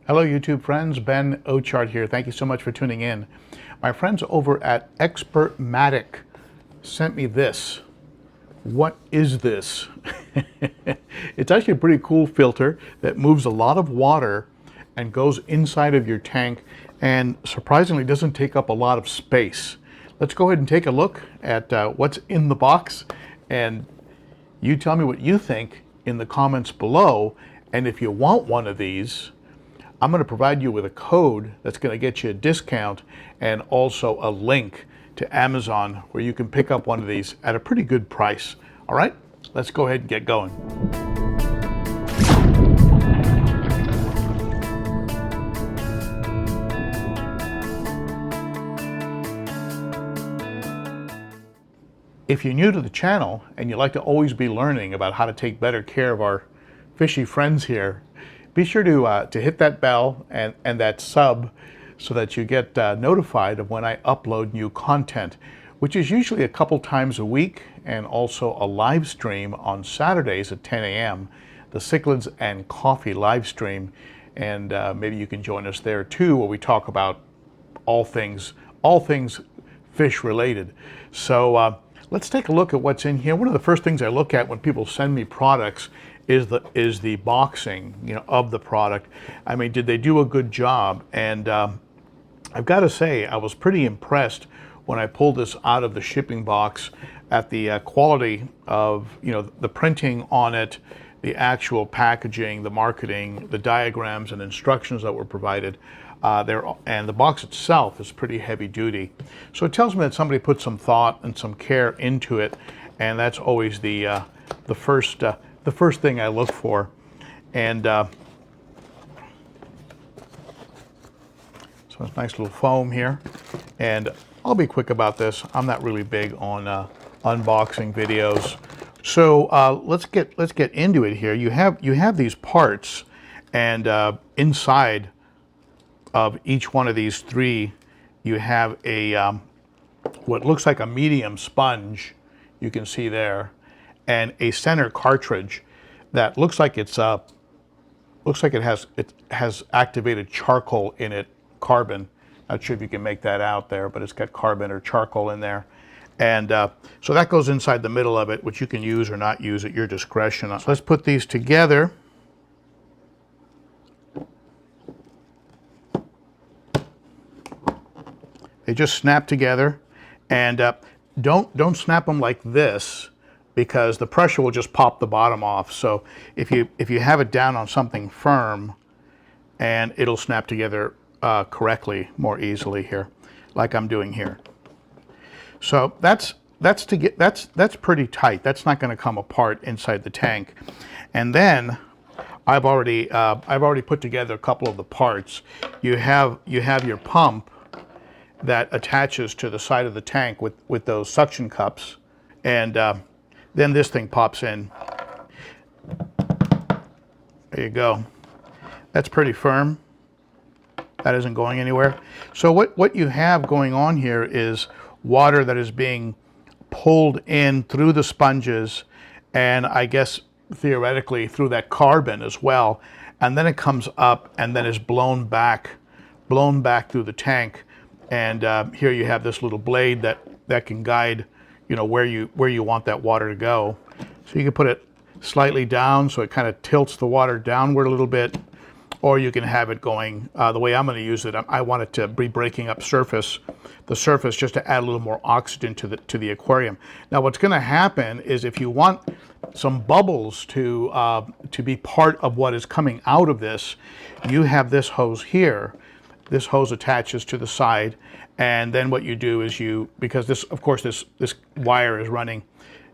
Hello YouTube friends, Ben Ochart here. Thank you so much for tuning in. My friends over at Xpertmatic sent me this. What is this? It's actually a pretty cool filter that moves a lot of water and goes inside of your tank and surprisingly doesn't take up a lot of space. Let's go ahead and take a look at what's in the box, and you tell me what you think in the comments below. And if you want one of these, I'm going to provide you with a code that's going to get you a discount and also a link to Amazon where you can pick up one of these at a pretty good price. All right, let's go ahead and get going. If you're new to the channel and you like to always be learning about how to take better care of our fishy friends here, be sure to hit that bell and that sub so that you get notified of when I upload new content, which is usually a couple times a week, and also a live stream on Saturdays at 10 a.m., the Cichlids and Coffee live stream. And maybe you can join us there too, where we talk about all things fish related. So let's take a look at what's in here. One of the first things I look at when people send me products is the boxing, of the product. I mean, did they do a good job? And I've got to say, I was pretty impressed when I pulled this out of the shipping box at the quality of, the printing on it, the actual packaging, the marketing, the diagrams and instructions that were provided there, and the box itself is pretty heavy duty. So it tells me that somebody put some thought and some care into it, and that's always the first thing I look for. And so it's nice little foam here, and I'll be quick about this. I'm not really big on unboxing videos. So let's get into it here. You have these parts, and inside of each one of these three, you have a what looks like a medium sponge. You can see there, and a center cartridge that looks like it has activated charcoal in it, carbon. Not sure if you can make that out there, but it's got carbon or charcoal in there. And so that goes inside the middle of it, which you can use or not use at your discretion. So let's put these together. They just snap together, and don't snap them like this, because the pressure will just pop the bottom off. So if you have it down on something firm, and it'll snap together correctly more easily here, like I'm doing here. So that's pretty tight. That's not going to come apart inside the tank. And then I've already put together a couple of the parts. You have your pump that attaches to the side of the tank with those suction cups, and then this thing pops in. There you go. That's pretty firm. That isn't going anywhere. So what you have going on here is water that is being pulled in through the sponges, and I guess theoretically through that carbon as well, and then it comes up and then is blown back through the tank. And here you have this little blade that can guide, where you want that water to go. So you can put it slightly down so it kind of tilts the water downward a little bit, or you can have it going the way I'm going to use it. I want it to be breaking up the surface just to add a little more oxygen to the aquarium. Now what's going to happen is, if you want some bubbles to be part of what is coming out of this, you have this hose here. This hose attaches to the side, and then what you do is because this wire is running,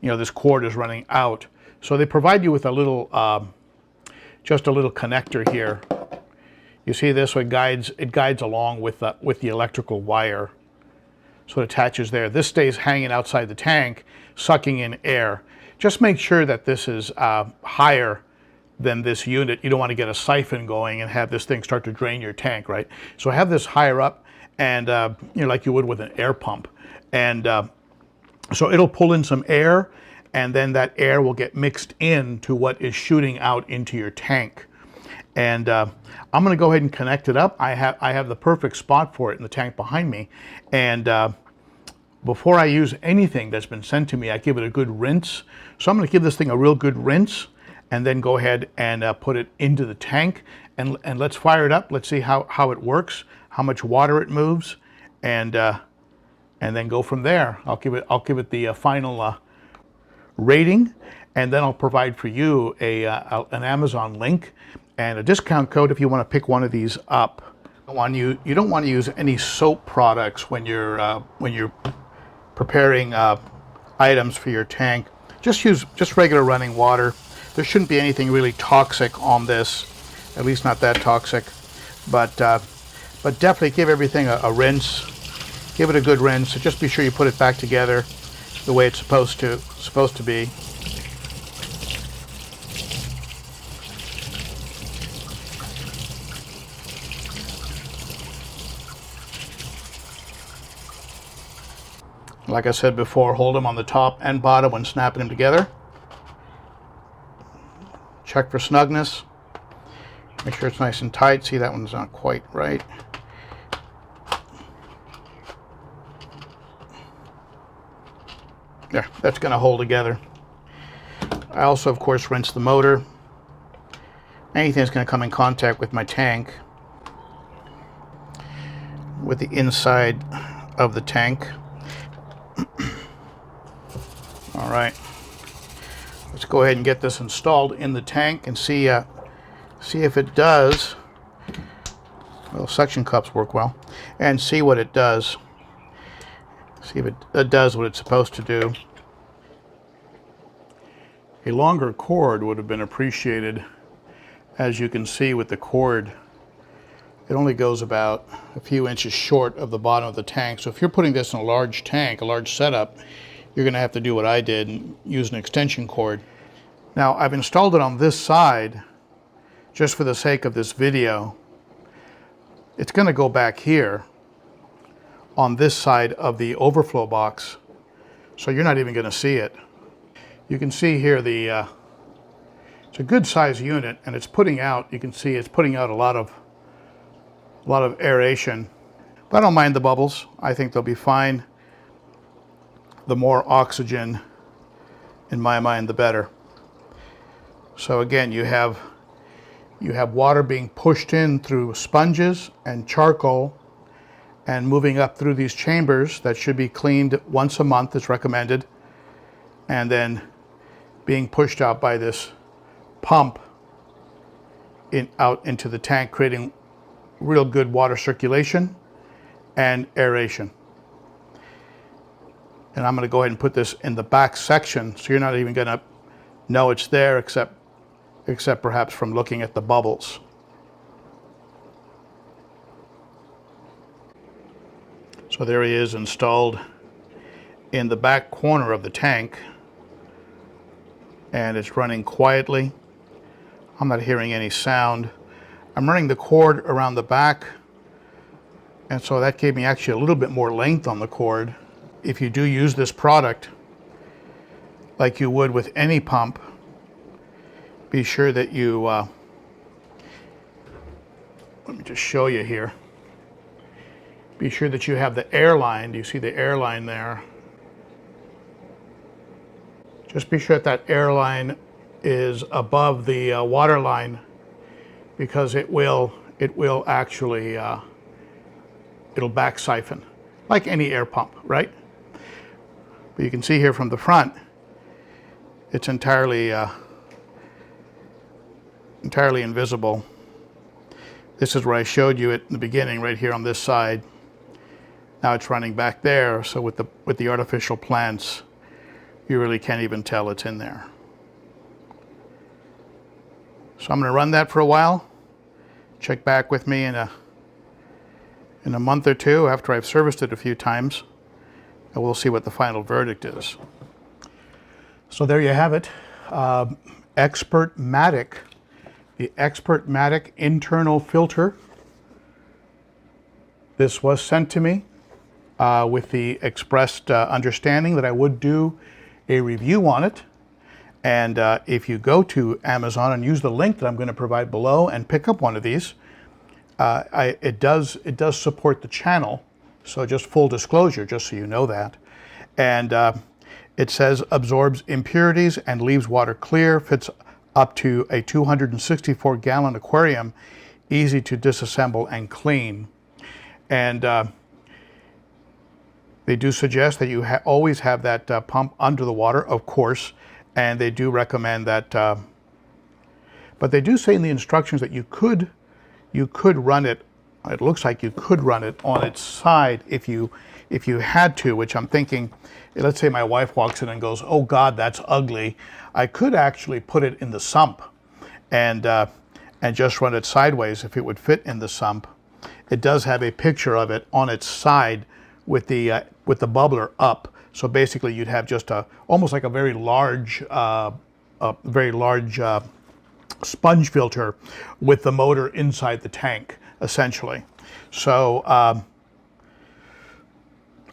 this cord is running out. So they provide you with a little, just a little connector here. You see this? So it guides along with the electrical wire. So it attaches there. This stays hanging outside the tank, sucking in air. Just make sure that this is higher than this unit. You don't want to get a siphon going and have this thing start to drain your tank, right? So have this higher up, and like you would with an air pump, and so it'll pull in some air, and then that air will get mixed into what is shooting out into your tank. And I'm going to go ahead and connect it up. I have the perfect spot for it in the tank behind me. And before I use anything that's been sent to me, I give it a good rinse. So I'm going to give this thing a real good rinse and then go ahead and put it into the tank. And let's fire it up. Let's see how it works, how much water it moves, and then go from there. I'll give it the final rating, and then I'll provide for you an Amazon link and a discount code if you want to pick one of these up. You don't want to use any soap products when you're preparing items for your tank. Just regular running water. There shouldn't be anything really toxic on this, at least not that toxic. But definitely give everything a rinse. Give it a good rinse. So just be sure you put it back together the way it's supposed to be. Like I said before, hold them on the top and bottom when snapping them together. Check for snugness. Make sure it's nice and tight. See, that one's not quite right. There, that's going to hold together. I also, of course, rinse the motor. Anything that's going to come in contact with my tank, with the inside of the tank. All right, let's go ahead and get this installed in the tank and see if it does. Well, suction cups work well, and see what it does. See if it does what it's supposed to do. A longer cord would have been appreciated. As you can see with the cord, it only goes about a few inches short of the bottom of the tank. So if you're putting this in a large tank, a large setup, you're going to have to do what I did and use an extension cord. Now, I've installed it on this side just for the sake of this video. It's going to go back here on this side of the overflow box, so you're not even going to see it. You can see here it's a good size unit, and it's putting out, you can see it's putting out a lot of aeration. But I don't mind the bubbles. I think they'll be fine. The more oxygen, in my mind, the better. So again, you have water being pushed in through sponges and charcoal and moving up through these chambers that should be cleaned once a month is recommended, and then being pushed out by this pump out into the tank, creating real good water circulation and aeration. And I'm going to go ahead and put this in the back section, so you're not even going to know it's there except perhaps from looking at the bubbles. So there he is, installed in the back corner of the tank, and it's running quietly. I'm not hearing any sound. I'm running the cord around the back, and so that gave me actually a little bit more length on the cord. If you do use this product like you would with any pump, be sure that you, let me just show you here. Be sure that you have the air line. Do you see the air line there? Just be sure that air line is above the water line, because it will actually, it'll back siphon, like any air pump, right? But you can see here from the front, it's entirely invisible. This is where I showed you it in the beginning, right here on this side. Now it's running back there, so with the artificial plants, you really can't even tell it's in there. So I'm going to run that for a while. Check back with me in a month or two after I've serviced it a few times, and we'll see what the final verdict is. So there you have it. Xpertmatic, the Xpertmatic internal filter. This was sent to me with the expressed understanding that I would do a review on it, And if you go to Amazon and use the link that I'm going to provide below and pick up one of these, it does support the channel. So just full disclosure, just so you know that. And it says absorbs impurities and leaves water clear, fits up to a 264-gallon aquarium, easy to disassemble and clean. And they do suggest that you always have that pump under the water, of course, and they do recommend that. But they do say in the instructions that you could run it. It looks like you could run it on its side if you had to, which I'm thinking, let's say my wife walks in and goes, "Oh God, that's ugly." I could actually put it in the sump and just run it sideways if it would fit in the sump. It does have a picture of it on its side with the bubbler up. So basically, you'd have just almost like a very large sponge filter with the motor inside the tank, essentially. So I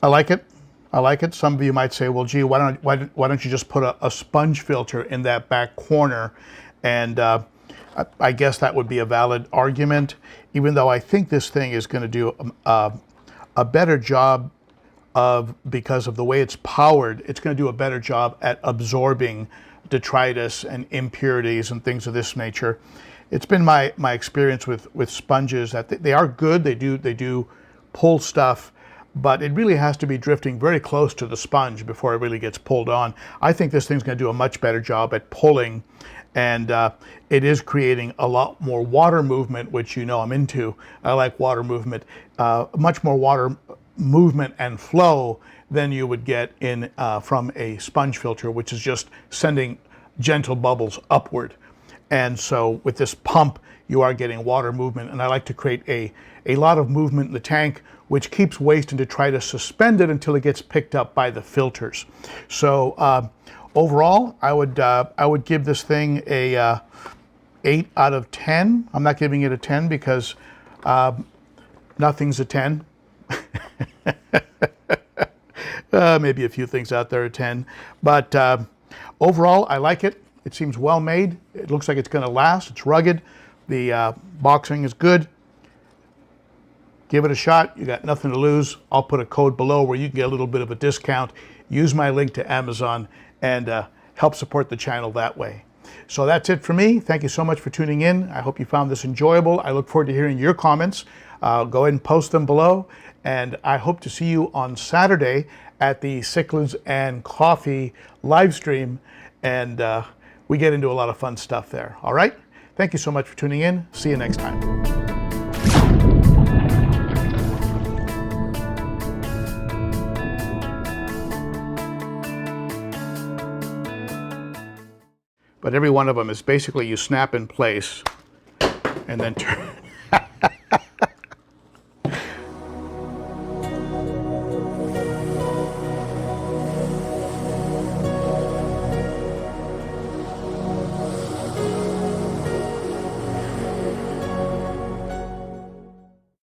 like it. I like it. Some of you might say, well, gee, why don't you just put a sponge filter in that back corner? And I guess that would be a valid argument, even though I think this thing is going to do a better job because of the way it's powered, it's going to do a better job at absorbing detritus and impurities and things of this nature. It's been my experience with sponges that they are good. They do pull stuff, but it really has to be drifting very close to the sponge before it really gets pulled on. I think this thing's going to do a much better job at pulling, and it is creating a lot more water movement, which you know I'm into. I like water movement, much more water movement and flow than you would get in from a sponge filter, which is just sending gentle bubbles upward. And so with this pump, you are getting water movement, and I like to create a lot of movement in the tank, which keeps waste and to try to suspend it until it gets picked up by the filters. So overall, I would give this thing a 8 out of 10. I'm not giving it a 10 because nothing's a 10. Maybe a few things out there are 10, but overall I like it. It seems well made. It looks like it's going to last. It's rugged. The boxing is good. Give it a shot. You got nothing to lose. I'll put a code below where you can get a little bit of a discount. Use my link to Amazon and help support the channel that way. So that's it for me. Thank you so much for tuning in. I hope you found this enjoyable. I look forward to hearing your comments. Go ahead and post them below. And I hope to see you on Saturday at the Cichlids and Coffee live stream. And we get into a lot of fun stuff there. All right? Thank you so much for tuning in. See you next time. But every one of them is basically you snap in place and then